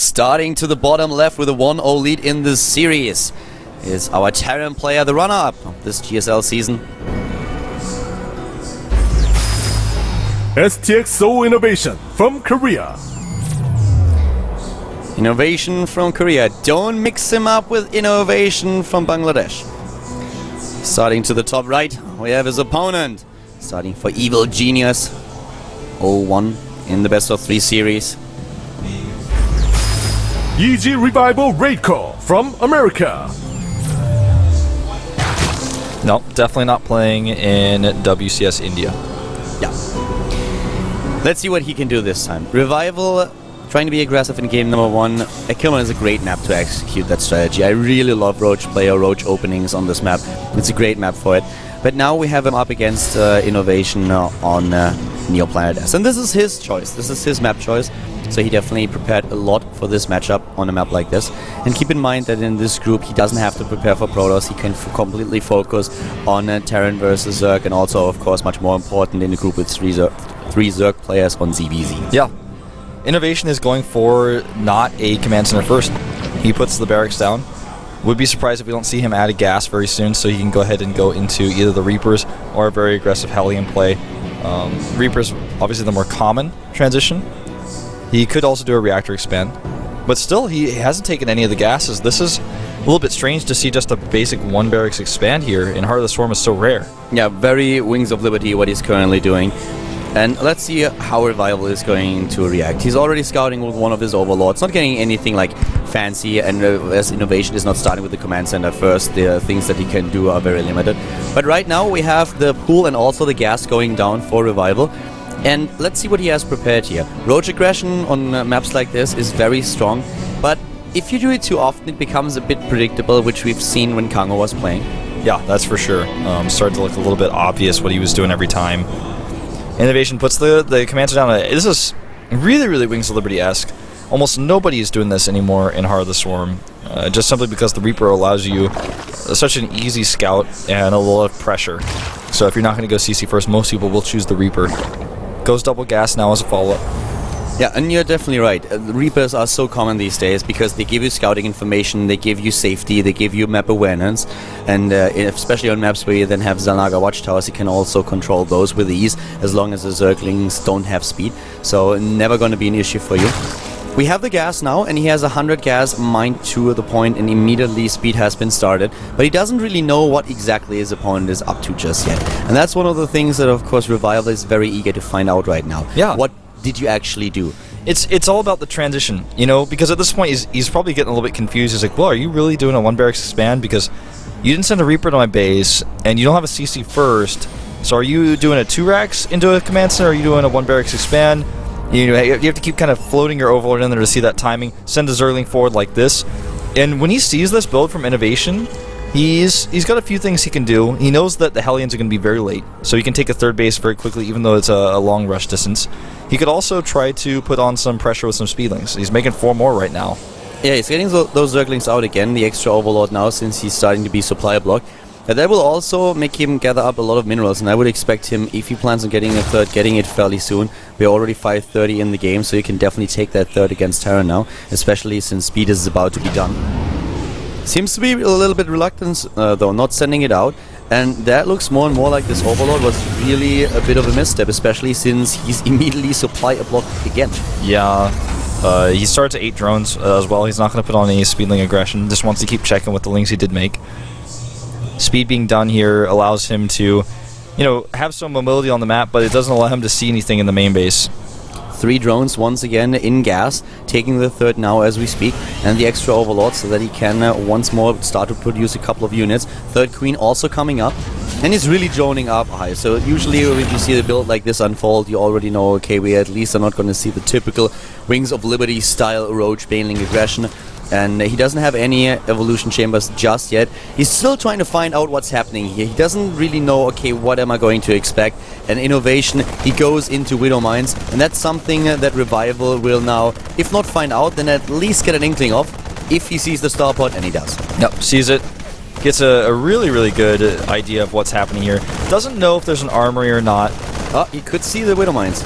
Starting to the bottom left with a 1-0 lead in this series is our Terran player, the runner-up of this GSL season. STXO Innovation from Korea. Innovation from Korea. Don't mix him up with innovation from Bangladesh. Starting to the top right, we have his opponent. Starting for Evil Genius. 0-1 in the best of 3 series. EG Revival Raid Call from America. No, definitely not playing in WCS India. Yeah. Let's see what he can do this time. Revival, trying to be aggressive in game number 1. Akilman is a great map to execute that strategy. I really love Roach player, Roach openings on this map. It's a great map for it. But now we have him up against Innovation on Neoplanet S. And this is his choice. This is his map choice. So he definitely prepared a lot for this matchup on a map like this. And keep in mind that in this group he doesn't have to prepare for Protoss. He can completely focus on Terran versus Zerg, and also, of course, much more important in a group with three Zerg players on ZBZ. Yeah. Innovation is going for not a command center first. He puts the barracks down. Would be surprised if we don't see him add a gas very soon, so he can go ahead and go into either the Reapers or a very aggressive Hellion play. Reapers, obviously the more common transition. He could also do a reactor expand, but still he hasn't taken any of the gases. This is a little bit strange to see just a basic 1 barracks expand here, and Heart of the Swarm is so rare. Yeah, very Wings of Liberty what he's currently doing. And let's see how Revival is going to react. He's already scouting with one of his overlords, not getting anything like fancy, and as Innovation is not starting with the command center first, the things that he can do are very limited. But right now we have the pool and also the gas going down for Revival. And let's see what he has prepared here. Roach aggression on maps like this is very strong, but if you do it too often it becomes a bit predictable, which we've seen when Kango was playing. Yeah, that's for sure. Started to look a little bit obvious what he was doing every time. Innovation puts the commander down. This is really, really Wings of Liberty-esque. Almost nobody is doing this anymore in Heart of the Swarm, just simply because the Reaper allows you such an easy scout and a lot of pressure. So if you're not going to go CC first, most people will choose the Reaper. Goes double gas now as a follow-up. Yeah, and you're definitely right. The Reapers are so common these days because they give you scouting information, they give you safety, they give you map awareness, and especially on maps where you then have Zalnaga watchtowers, you can also control those with ease as long as the Zerglings don't have speed. So never going to be an issue for you. We have the gas now, and he has 100 gas mined to the point, and immediately speed has been started. But he doesn't really know what exactly his opponent is up to just yet. And that's one of the things that, of course, Revival is very eager to find out right now. Yeah. What did you actually do? It's all about the transition, you know, because at this point he's probably getting a little bit confused. He's like, well, are you really doing a 1 barracks expand? Because you didn't send a Reaper to my base, and you don't have a CC first. So are you doing a 2 racks into a command center, or are you doing a 1 barracks expand? You have to keep kind of floating your overlord in there to see that timing. Send a Zergling forward like this. And when he sees this build from Innovation, he's got a few things he can do. He knows that the Hellions are going to be very late, so he can take a 3rd base very quickly, even though it's a long rush distance. He could also try to put on some pressure with some Speedlings. He's making 4 more right now. Yeah, he's getting those Zerglings out again, the extra overlord now, since he's starting to be supply blocked. And that will also make him gather up a lot of minerals, and I would expect him, if he plans on getting a 3rd, getting it fairly soon. We're already 5:30 in the game, so you can definitely take that 3rd against Terra now, especially since speed is about to be done. Seems to be a little bit reluctant, though, not sending it out. And that looks more and more like this Overlord was really a bit of a misstep, especially since he's immediately supply blocked again. Yeah. He started to 8 drones as well. He's not going to put on any Speedling aggression. Just wants to keep checking with the links he did make. Speed being done here allows him to, you know, have some mobility on the map, but it doesn't allow him to see anything in the main base. 3 drones once again in gas, taking the 3rd now as we speak, and the extra overlord so that he can once more start to produce a couple of units. 3rd queen also coming up, and he's really droning up high. So usually when you see the build like this unfold, you already know, okay, we at least are not going to see the typical Wings of Liberty style Roach Baneling aggression. And he doesn't have any evolution chambers just yet. He's still trying to find out what's happening here. He doesn't really know, okay, what am I going to expect? And Innovation, he goes into Widow Mines, and that's something that Revival will now, if not find out, then at least get an inkling of, if he sees the starport, and he does. Yep, sees it. Gets a really, really good idea of what's happening here. Doesn't know if there's an armory or not. Oh, he could see the Widow Mines.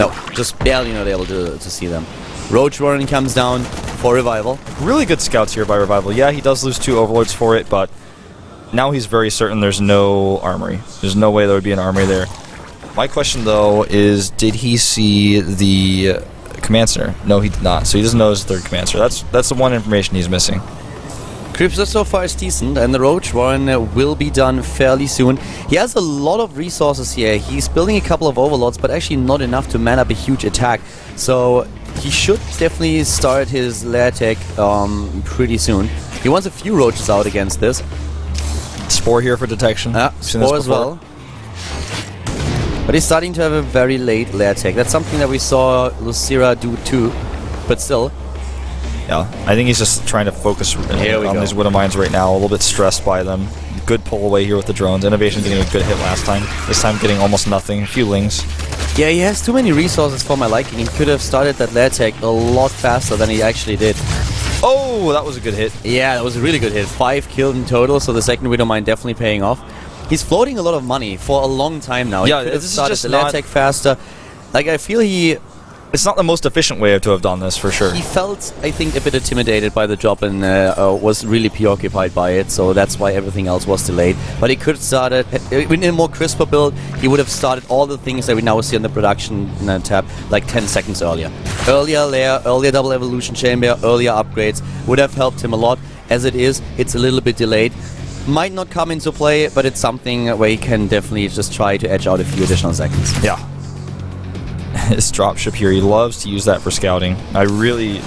No, just barely not able to see them. Roach Warren comes down for Revival. Really good scouts here by Revival. Yeah, he does lose 2 Overlords for it, but now he's very certain there's no armory. There's no way there would be an armory there. My question, though, is did he see the Command Center? No, he did not. So he doesn't know his 3rd Command Center. That's the one information he's missing. Crypto so far is decent, and the Roach Warren will be done fairly soon. He has a lot of resources here. He's building a couple of Overlords, but actually not enough to man up a huge attack. So he should definitely start his lair tech pretty soon. He wants a few Roaches out against this. Spore here for detection. Spore as well. But he's starting to have a very late lair tech. That's something that we saw Lucira do too, but still. Yeah, I think he's just trying to focus on these Widow Mines right now, a little bit stressed by them. Good pull away here with the drones. Innovation getting a good hit last time. This time getting almost nothing, a few lings. Yeah, he has too many resources for my liking. He could have started that lair tech a lot faster than he actually did. Oh, that was a good hit. Yeah, that was a really good hit. 5 killed in total, so the second Widow Mine definitely paying off. He's floating a lot of money for a long time now. Yeah, he could have this is started just the lair tech faster. Like, I feel it's not the most efficient way to have done this, for sure. He felt, I think, a bit intimidated by the job and was really preoccupied by it, so that's why everything else was delayed. But he could have started, in a more crisper build, he would have started all the things that we now see on the production tab like 10 seconds earlier. Earlier layer, earlier double evolution chamber, earlier upgrades would have helped him a lot. As it is, it's a little bit delayed. Might not come into play, but it's something where he can definitely just try to edge out a few additional seconds. Yeah. His dropship here, he loves to use that for scouting. I really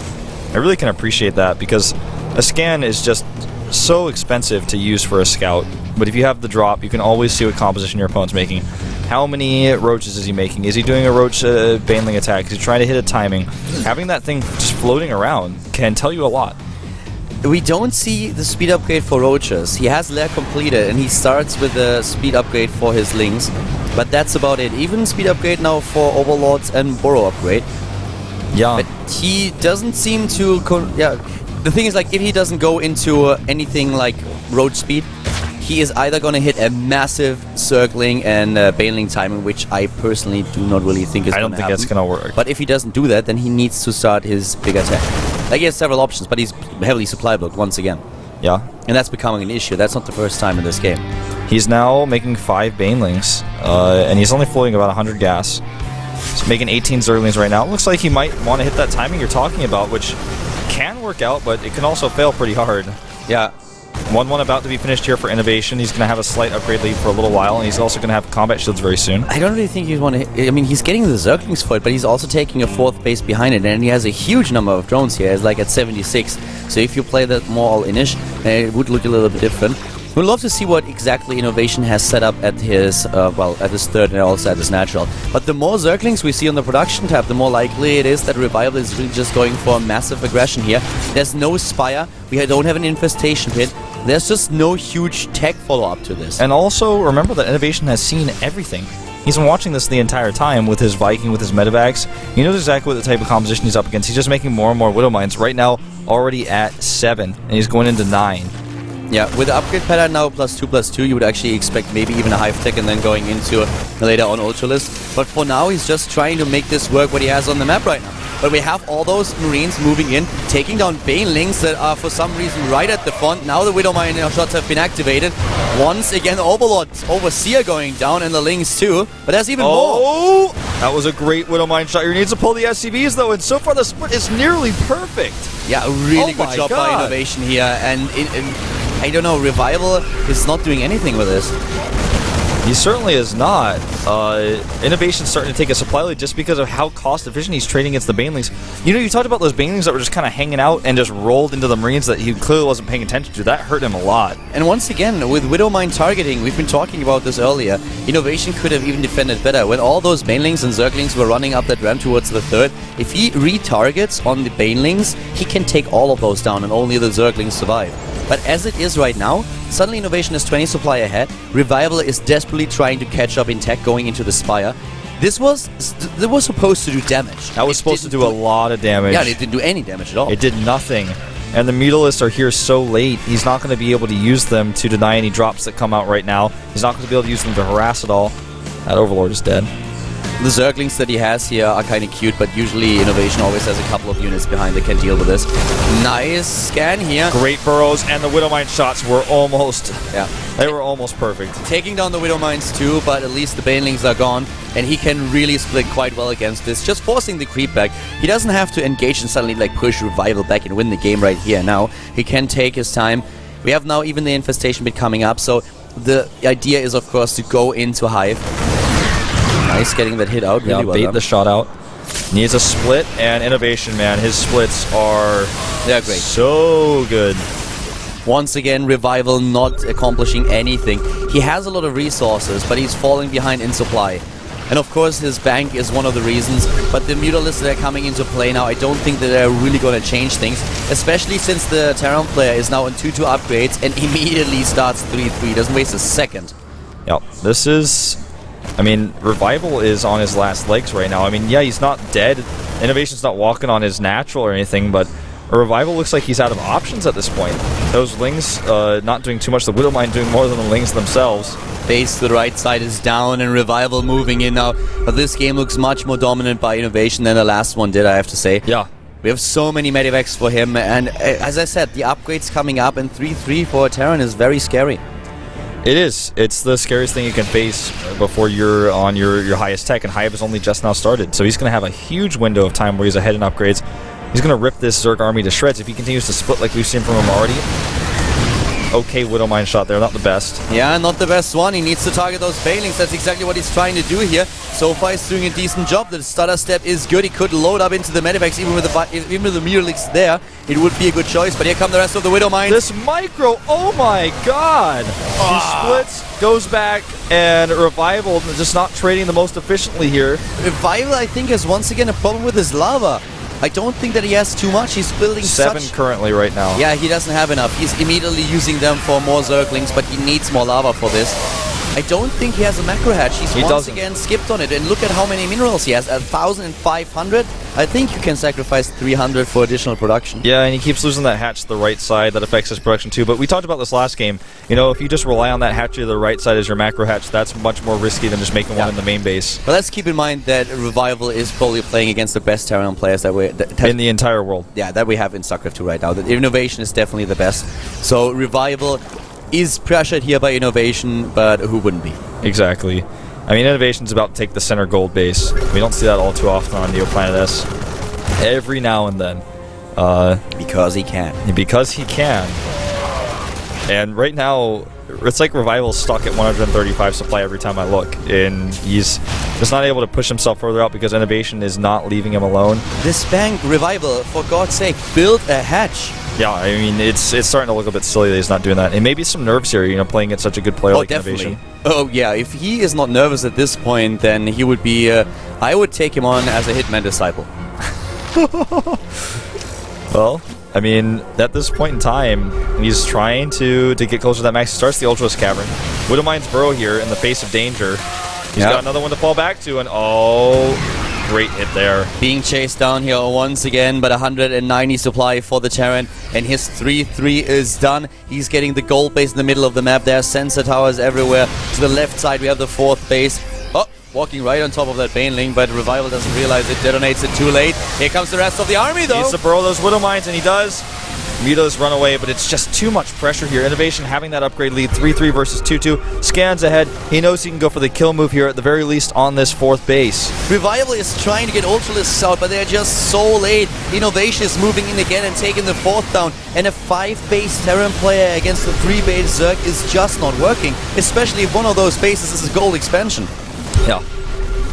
can appreciate that, because a scan is just so expensive to use for a scout. But if you have the drop, you can always see what composition your opponent's making. How many roaches is he making? Is he doing a roach baneling attack? Is he trying to hit a timing? Having that thing just floating around can tell you a lot. We don't see the speed upgrade for roaches. He has lair completed, and he starts with the speed upgrade for his lings. But that's about it. Even speed upgrade now for Overlords and Burrow upgrade. Yeah. But he doesn't seem to... the thing is, like, if he doesn't go into anything like roach speed, he is either going to hit a massive circling and baneling timing, which I personally do not really think is going to happen. I don't think that's going to work. But if he doesn't do that, then he needs to start his big attack. Like, he has several options, but he's heavily supply blocked once again. Yeah. And that's becoming an issue. That's not the first time in this game. He's now making 5 banelings, and he's only floating about 100 gas. He's making 18 Zerglings right now. It looks like he might want to hit that timing you're talking about, which can work out, but it can also fail pretty hard. Yeah. 1-1 about to be finished here for Innovation. He's going to have a slight upgrade lead for a little while, and he's also going to have combat shields very soon. I don't really think he'd want to... I mean, he's getting the Zerglings for it, but he's also taking a 4th base behind it, and he has a huge number of drones here. It's like at 76. So if you play that more all-inish, it would look a little bit different. We'd love to see what exactly Innovation has set up at his, at his 3rd and also at his natural. But the more Zerglings we see on the production tab, the more likely it is that Revival is really just going for a massive aggression here. There's no Spire, we don't have an Infestation Pit, there's just no huge tech follow-up to this. And also, remember that Innovation has seen everything. He's been watching this the entire time with his Viking, with his Medivacs. He knows exactly what the type of composition he's up against. He's just making more and more Widow Mines. Right now, already at 7, and he's going into 9. Yeah, with the upgrade pattern now +2/+2, you would actually expect maybe even a Hive Tech and then going into later on Ultralist. But for now, he's just trying to make this work what he has on the map right now. But we have all those Marines moving in, taking down Banelings that are for some reason right at the front. Now the Widow Mine shots have been activated. Once again, Overlord, Overseer going down, and the Lings too. But there's even more. That was a great Widow Mine shot. He needs to pull the SCVs though, and so far the split is nearly perfect. Yeah, a really good job by Innovation here, and I don't know, Revival is not doing anything with this. He certainly is not. Innovation's starting to take a supply lead just because of how cost efficient he's trading against the Banelings. You know, you talked about those Banelings that were just kind of hanging out and just rolled into the Marines that he clearly wasn't paying attention to. That hurt him a lot. And once again, with Widow Mine targeting, we've been talking about this earlier, Innovation could have even defended better. When all those Banelings and Zerglings were running up that ramp towards the 3rd, if he retargets on the Banelings, he can take all of those down and only the Zerglings survive. But as it is right now, suddenly Innovation is 20 supply ahead. Revival is desperately trying to catch up in tech going into the Spire. This was supposed to do damage. That was supposed to do a lot of damage. Yeah, it didn't do any damage at all. It did nothing. And the Mutalists are here so late, he's not going to be able to use them to deny any drops that come out right now. He's not going to be able to use them to harass at all. That Overlord is dead. The Zerglings that he has here are kind of cute, but usually Innovation always has a couple of units behind that can deal with this. Nice scan here. Great burrows, and the Widowmine shots were almost... Yeah. They were almost perfect. Taking down the Widow Mines too, but at least the Banelings are gone, and he can really split quite well against this, just forcing the creep back. He doesn't have to engage and suddenly like push Revival back and win the game right here now. He can take his time. We have now even the Infestation bit coming up, so the idea is of course to go into Hive. Nice getting that hit out, really well bait done. the shot out. Needs a split, and Innovation, man, his splits are... They're great. So good. Once again, Revival not accomplishing anything. He has a lot of resources, but he's falling behind in supply. And of course, his bank is one of the reasons, but the Mutalisks that are coming into play now, I don't think that they're really going to change things, especially since the Terran player is now on 2-2 upgrades and immediately starts 3-3, doesn't waste a second. Yep, this is... I mean, Revival is on his last legs right now. I mean, yeah, he's not dead. Innovation's not walking on his natural or anything, but Revival looks like he's out of options at this point. Those Lings not doing too much. The Widowmine doing more than the Lings themselves. Base to the right side is down and Revival moving in now. But this game looks much more dominant by Innovation than the last one did, I have to say. Yeah. We have so many medivacs for him, and as I said, the upgrades coming up, and 3-3 for a Terran is very scary. It is. It's the scariest thing you can face before you're on your highest tech, and Hive has only just now started. So he's going to have a huge window of time where he's ahead in upgrades. He's going to rip this Zerg army to shreds if he continues to split like we've seen from him already. Okay, Widowmine shot there, not the best. Yeah, not the best one. He needs to target those Banelings. That's exactly what he's trying to do here. So far, he's doing a decent job. The stutter step is good. He could load up into the medivacs, even with the Mutalisks there. It would be a good choice, but here come the rest of the Widowmines. This micro, oh my god! He splits, goes back, and Revival just not trading the most efficiently here. Revival, I think, has once again a problem with his lava. I don't think that he has too much. He's building 7 currently right now. Yeah, he doesn't have enough. He's immediately using them for more Zerglings, but he needs more lava for this. I don't think he has a macro hatch. He's once again skipped on it. And look at how many minerals he has. 1,500. I think you can sacrifice 300 for additional production. Yeah, and he keeps losing that hatch to the right side. That affects his production too. But we talked about this last game. You know, if you just rely on that hatch to the right side as your macro hatch, that's much more risky than just making one in the main base. But let's keep in mind that Revival is probably playing against the best Terran players that we... in the entire world. Yeah, that we have in Starcraft 2 right now. The Innovation is definitely the best. So Revival is pressured here by Innovation, but who wouldn't be? Exactly. I mean, Innovation's about to take the center gold base. We don't see that all too often on Neoplanet S. Every now and then. Because he can. Because he can. And right now, it's like Revival's stuck at 135 supply every time I look. And he's just not able to push himself further out because Innovation is not leaving him alone. This bank, Revival, for God's sake, build a hatch. Yeah, I mean, it's starting to look a bit silly that he's not doing that. And maybe some nerves here, you know, playing against such a good player like definitely. Innovation. Oh, yeah, if he is not nervous at this point, then he would be... I would take him on as a Hitman disciple. Well, I mean, at this point in time, he's trying to get closer to that max. He starts the Ultra's Cavern. Widowmine's Burrow here in the face of danger. He's got another one to fall back to, and great hit there. Being chased down here once again, but 190 supply for the Terran, and his 3-3 is done. He's getting the gold base in the middle of the map. There are sensor towers everywhere. To the left side, we have the 4th base. Oh, walking right on top of that Baneling, but Revival doesn't realize it, detonates it too late. Here comes the rest of the army, though. He needs to burrow those Widow Mines, and he does. Mutalisks run away, but it's just too much pressure here. Innovation having that upgrade lead, 3-3 versus 2-2. Scans ahead. He knows he can go for the kill move here, at the very least on this 4th base. Revival is trying to get Ultralisks out, but they're just so late. Innovation is moving in again and taking the 4th down. And a 5-base Terran player against the 3-base Zerg is just not working, especially if one of those bases is a gold expansion. Yeah.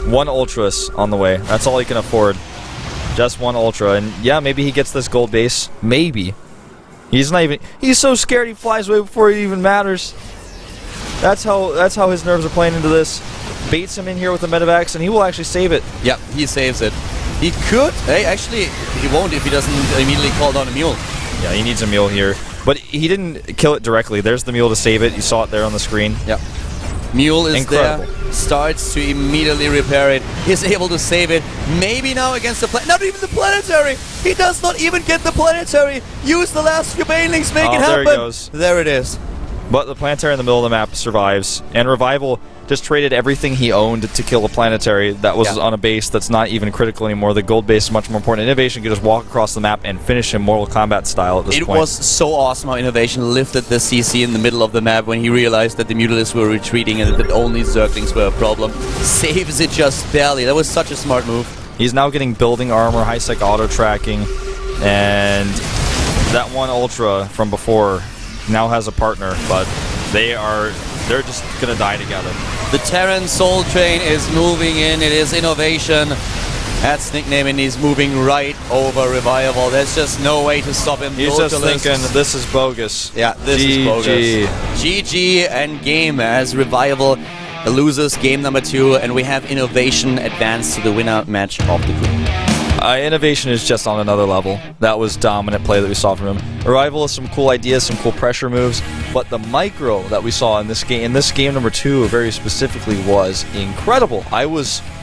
1 Ultras on the way. That's all he can afford. Just 1 Ultra. And yeah, maybe he gets this gold base. Maybe. He's not even... He's so scared he flies away before it even matters. That's how his nerves are playing into this. Baits him in here with the medevacs, and he will actually save it. Yep, he saves it. He could... Hey, actually, he won't if he doesn't immediately call down a mule. Yeah, he needs a mule here. But he didn't kill it directly. There's the mule to save it. You saw it there on the screen. Yep. Mule is incredible. There, starts to immediately repair it. He's able to save it. Maybe now against the not even the planetary. He does not even get the planetary. Use the last few Banelings, make it happen. There he goes. There it is. But the planetary in the middle of the map survives, and Revival just traded everything he owned to kill a planetary that was on a base that's not even critical anymore. The gold base is much more important. Innovation could just walk across the map and finish him Mortal Kombat style at this point. It was so awesome how Innovation lifted the CC in the middle of the map when he realized that the Mutalisks were retreating and that only Zerglings were a problem. Saves it just barely. That was such a smart move. He's now getting building armor, high-sec auto-tracking, and that one Ultra from before now has a partner, but they're just gonna die together. The Terran Soul Train is moving in. It is Innovation. That's nicknaming. He's moving right over Revival. There's just no way to stop him. He's just thinking, this is bogus. Yeah, this is bogus. GG and game as Revival loses game number 2, and we have Innovation advance to the winner match of the group. Innovation is just on another level. That was dominant play that we saw from him. Arrival has some cool ideas, some cool pressure moves, but the micro that we saw in this game number 2 very specifically was incredible.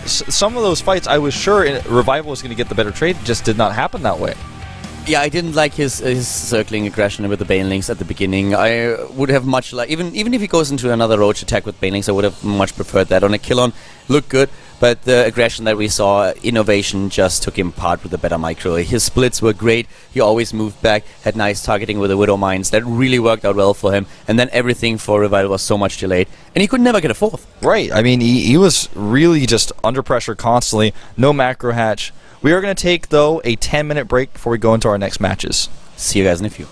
Some of those fights, I was sure Revival was going to get the better trade. It just did not happen that way. Yeah, I didn't like his circling aggression with the Banelings at the beginning. I would have much like, even if he goes into another Roach attack with Banelings, I would have much preferred that. On a kill-on, looked good, but the aggression that we saw, Innovation just took him apart with the better micro. His splits were great, he always moved back, had nice targeting with the Widow Mines, that really worked out well for him, and then everything for Revival was so much delayed, and he could never get a fourth. Right, I mean, he was really just under pressure constantly, no macro hatch. We are going to take, though, a 10-minute break before we go into our next matches. See you guys in a few.